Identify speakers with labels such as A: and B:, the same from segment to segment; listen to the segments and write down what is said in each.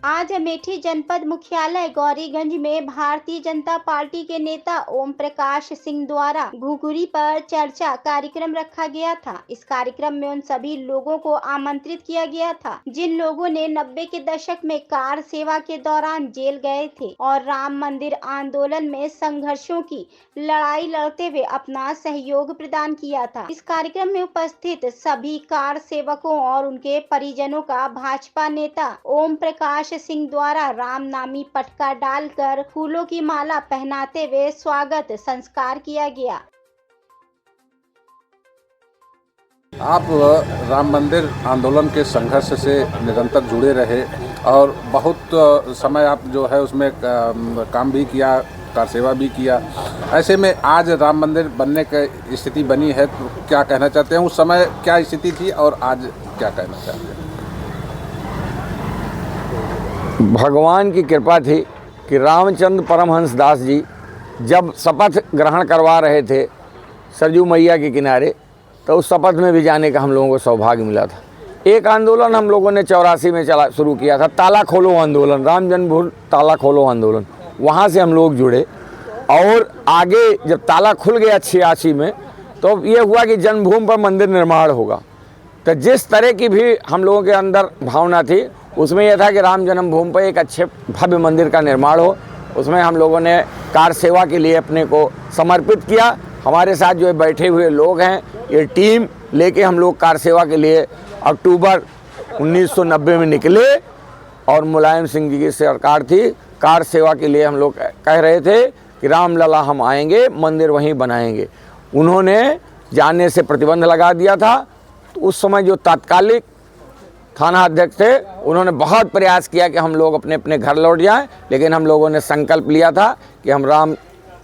A: आज अमेठी जनपद मुख्यालय गौरीगंज में भारतीय जनता पार्टी के नेता ओम प्रकाश सिंह द्वारा घुघुरी पर चर्चा कार्यक्रम रखा गया था। इस कार्यक्रम में उन सभी लोगों को आमंत्रित किया गया था जिन लोगों ने 90 के दशक में कार सेवा के दौरान जेल गए थे और राम मंदिर आंदोलन में संघर्षों की लड़ाई लड़ते हुए अपना सहयोग प्रदान किया था। इस कार्यक्रम में उपस्थित सभी कार सेवकों और उनके परिजनों का भाजपा नेता ओम प्रकाश सिंह द्वारा राम नामी पटका डालकर फूलों की माला पहनाते हुए स्वागत संस्कार किया गया।
B: आप राम मंदिर आंदोलन के संघर्ष से निरंतर जुड़े रहे और बहुत समय आप जो है उसमें काम भी किया, कार सेवा भी किया। ऐसे में आज राम मंदिर बनने की स्थिति बनी है, तो क्या कहना चाहते हैं? उस समय क्या स्थिति थी और आज क्या कहना चाहते हैं?
C: भगवान की कृपा थी कि रामचंद्र परमहंस दास जी जब शपथ ग्रहण करवा रहे थे सरजू मैया के किनारे, तो उस शपथ में भी जाने का हम लोगों को सौभाग्य मिला था। एक आंदोलन हम लोगों ने 84 में शुरू किया था, ताला खोलो आंदोलन, राम जन्मभूमि ताला खोलो आंदोलन। वहाँ से हम लोग जुड़े और आगे जब ताला खुल गया 86 में, तो ये हुआ कि जन्मभूमि पर मंदिर निर्माण होगा। तो जिस तरह की भी हम लोगों के अंदर भावना थी, उसमें यह था कि राम जन्मभूमि पर एक अच्छे भव्य मंदिर का निर्माण हो। उसमें हम लोगों ने कार सेवा के लिए अपने को समर्पित किया। हमारे साथ जो बैठे हुए लोग हैं, ये टीम लेके हम लोग कार सेवा के लिए अक्टूबर 1990 में निकले और मुलायम सिंह जी की सरकार थी। कार सेवा के लिए हम लोग कह रहे थे कि रामलला हम आएंगे, मंदिर वहीं बनाएंगे। उन्होंने जाने से प्रतिबंध लगा दिया था। तो उस समय जो तात्कालिक थाना अध्यक्ष थे, उन्होंने बहुत प्रयास किया कि हम लोग अपने अपने घर लौट जाएं, लेकिन हम लोगों ने संकल्प लिया था कि हम राम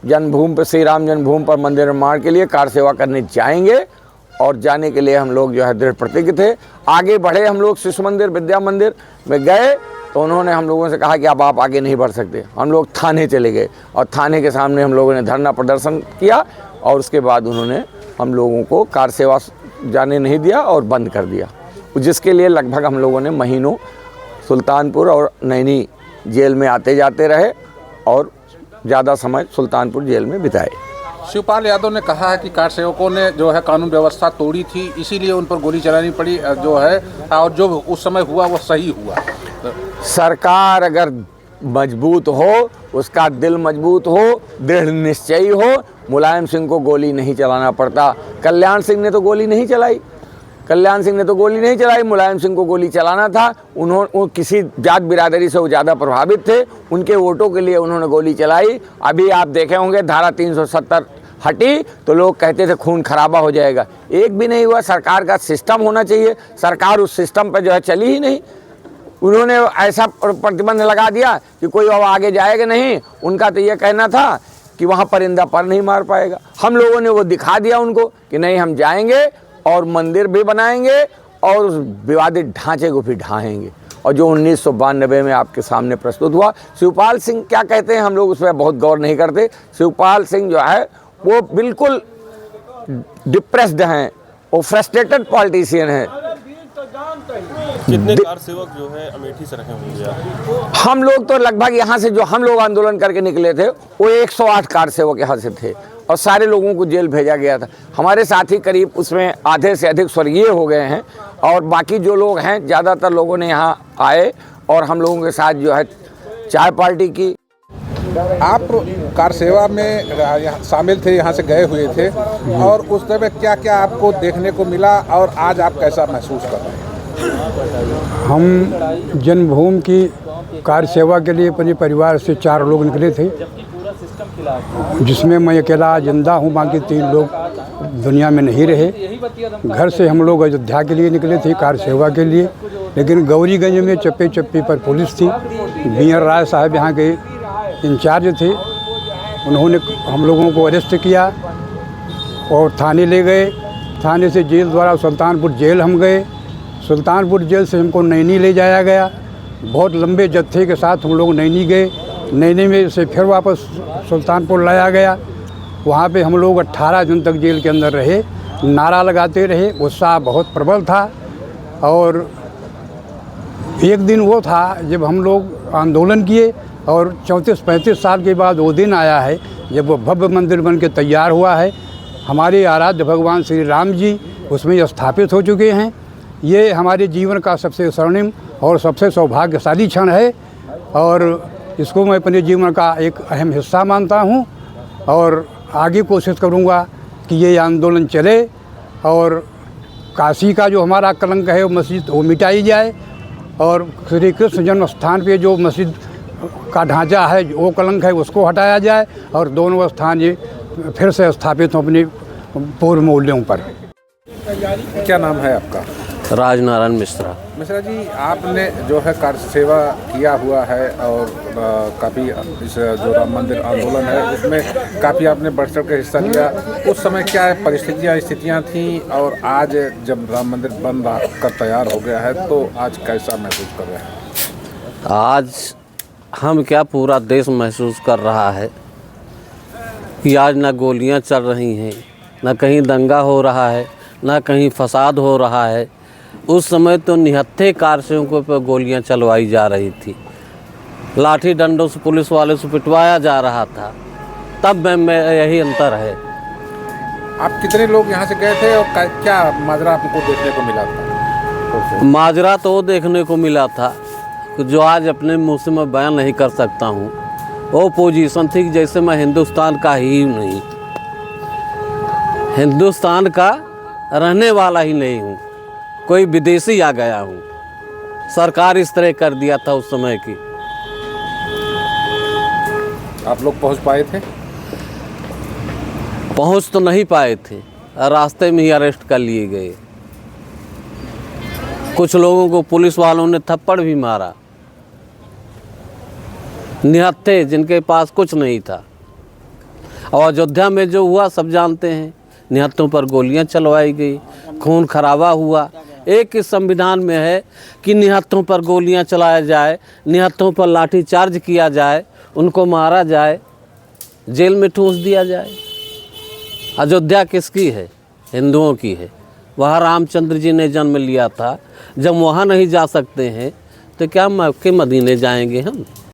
C: जन्मभूमि पर, श्री राम जन्मभूमि पर मंदिर निर्माण के लिए कार सेवा करने जाएंगे और जाने के लिए हम लोग जो है दृढ़ प्रतिज्ञ थे। आगे बढ़े हम लोग, शिशु मंदिर, विद्या मंदिर में गए तो उन्होंने हम लोगों से कहा कि अब आप आगे नहीं बढ़ सकते। हम लोग थाने चले गए और थाने के सामने हम लोगों ने धरना प्रदर्शन किया और उसके बाद उन्होंने हम लोगों को कार सेवा जाने नहीं दिया और बंद कर दिया, जिसके लिए लगभग हम लोगों ने महीनों सुल्तानपुर और नैनी जेल में आते जाते रहे और ज़्यादा समय सुल्तानपुर जेल में बिताए।
B: शिवपाल यादव ने कहा है कि कार सेवकों ने जो है कानून व्यवस्था तोड़ी थी, इसीलिए उन पर गोली चलानी पड़ी जो है, और जो उस समय हुआ वो सही हुआ।
C: सरकार अगर मजबूत हो, उसका दिल मजबूत हो, दृढ़ निश्चयी हो, मुलायम सिंह को गोली नहीं चलाना पड़ता। कल्याण सिंह ने तो गोली नहीं चलाई, मुलायम सिंह को गोली चलाना था। उन्होंने किसी जात बिरादरी से वो ज़्यादा प्रभावित थे, उनके वोटों के लिए उन्होंने गोली चलाई। अभी आप देखे होंगे धारा 370 हटी तो लोग कहते थे खून खराबा हो जाएगा, एक भी नहीं हुआ। सरकार का सिस्टम होना चाहिए, सरकार उस सिस्टम पर जो है चली ही नहीं। उन्होंने ऐसा प्रतिबंध लगा दिया कि कोई अब आगे जाएगा नहीं। उनका तो ये कहना था कि वहाँ परिंदा पर नहीं मार पाएगा। हम लोगों ने वो दिखा दिया उनको कि नहीं, हम जाएंगे और मंदिर भी बनाएंगे और उस विवादित ढांचे को भी ढाएंगे। और जो 1992 में आपके सामने प्रस्तुत हुआ, शिवपाल सिंह क्या कहते हैं, हम लोग उस पर बहुत गौर नहीं करते। शिवपाल सिंह जो है वो बिल्कुल डिप्रेस्ड हैं, वो फ्रस्ट्रेटेड पॉलिटिशियन है।
D: कितने कार सेवक जो है अमेठी से रखे होंगे?
C: हम लोग तो लगभग यहाँ से जो हम लोग आंदोलन करके निकले थे वो 108 कार सेवक यहाँ से थे और सारे लोगों को जेल भेजा गया था। हमारे साथी करीब उसमें आधे से अधिक स्वर्गीय हो गए हैं और बाकी जो लोग हैं ज़्यादातर लोगों ने यहाँ आए और हम लोगों के साथ जो है चाय पार्टी की।
B: आप कार सेवा में शामिल थे, यहाँ से गए हुए थे, और उस समय क्या क्या आपको देखने को मिला और आज आप कैसा महसूस कर रहे हैं?
E: हम जन्मभूमि की कार सेवा के लिए अपने परिवार से 4 लोग निकले थे, जिसमें मैं अकेला जिंदा हूँ, बाकी 3 लोग दुनिया में नहीं रहे। घर से हम लोग अयोध्या के लिए निकले थे कार सेवा के लिए, लेकिन गौरीगंज में चप्पे चप्पे पर पुलिस थी। बीआर राय साहब यहाँ के इंचार्ज थे, उन्होंने हम लोगों को अरेस्ट किया और थाने ले गए। थाने से जेल द्वारा सुल्तानपुर जेल हम गए। सुल्तानपुर जेल से हमको नैनी ले जाया गया। बहुत लंबे जत्थे के साथ हम लोग नैनी गए। नैनी में से फिर वापस सुल्तानपुर लाया गया। वहाँ पे हम लोग 18 दिन तक जेल के अंदर रहे, नारा लगाते रहे। उत्साह बहुत प्रबल था और एक दिन वो था जब हम लोग आंदोलन किए और 34-35 साल के बाद वो दिन आया है जब वो भव्य मंदिर बन के तैयार हुआ है। हमारे आराध्य भगवान श्री राम जी उसमें स्थापित हो चुके हैं। ये हमारे जीवन का सबसे स्वर्णिम और सबसे सौभाग्यशाली क्षण है और इसको मैं अपने जीवन का एक अहम हिस्सा मानता हूँ और आगे कोशिश करूँगा कि ये आंदोलन चले और काशी का जो हमारा कलंक है वो मस्जिद वो मिटाई जाए और श्री कृष्ण जन्म स्थान पे जो मस्जिद का ढांचा है वो कलंक है उसको हटाया जाए और दोनों स्थान ये फिर से स्थापित हों अपने पूर्व मूल्यों पर।
B: क्या नाम है आपका?
F: राजनारायण मिश्रा।
B: मिश्रा जी, आपने जो है कार सेवा किया हुआ है और काफ़ी इस जो राम मंदिर आंदोलन है उसमें काफ़ी आपने बढ़ चढ़ के हिस्सा लिया। उस समय क्या परिस्थितियाँ स्थितियाँ थीं और आज जब राम मंदिर बन रहा कर तैयार हो गया है तो आज कैसा महसूस कर रहे हैं?
F: आज हम क्या पूरा देश महसूस कर रहा है कि आज ना गोलियां चल रही हैं, ना कहीं दंगा हो रहा है, ना कहीं फसाद हो रहा है। उस समय तो निहत्थे कारसेवकों पर गोलियां चलवाई जा रही थी, लाठी डंडों से पुलिस वाले से पिटवाया जा रहा था। तब में यही अंतर है।
B: आप कितने लोग यहाँ से गए थे और क्या माजरा आपको देखने को मिला था?
F: माजरा तो देखने को मिला था जो आज अपने मुँह से मैं बयान नहीं कर सकता हूँ। वो पोजीशन थी जैसे मैं हिंदुस्तान का ही नहीं, हिंदुस्तान का रहने वाला ही नहीं हूँ, कोई विदेशी आ गया हूँ। सरकार इस तरह कर दिया था उस समय की।
B: आप लोग पहुँच पाए थे?
F: पहुँच तो नहीं पाए थे, रास्ते में ही अरेस्ट कर लिए गए। कुछ लोगों को पुलिस वालों ने थप्पड़ भी मारा, निहत्थे जिनके पास कुछ नहीं था। और अयोध्या में जो हुआ सब जानते हैं, निहत्थों पर गोलियां चलवाई गई, खून खराबा हुआ। एक इस संविधान में है कि निहत्थों पर गोलियां चलाया जाए, निहत्थों पर लाठी चार्ज किया जाए, उनको मारा जाए, जेल में ठूंस दिया जाए। अयोध्या किसकी है? हिंदुओं की है। वहाँ रामचंद्र जी ने जन्म लिया था। जब वहाँ नहीं जा सकते हैं तो क्या मक्के मदीने जाएंगे हम?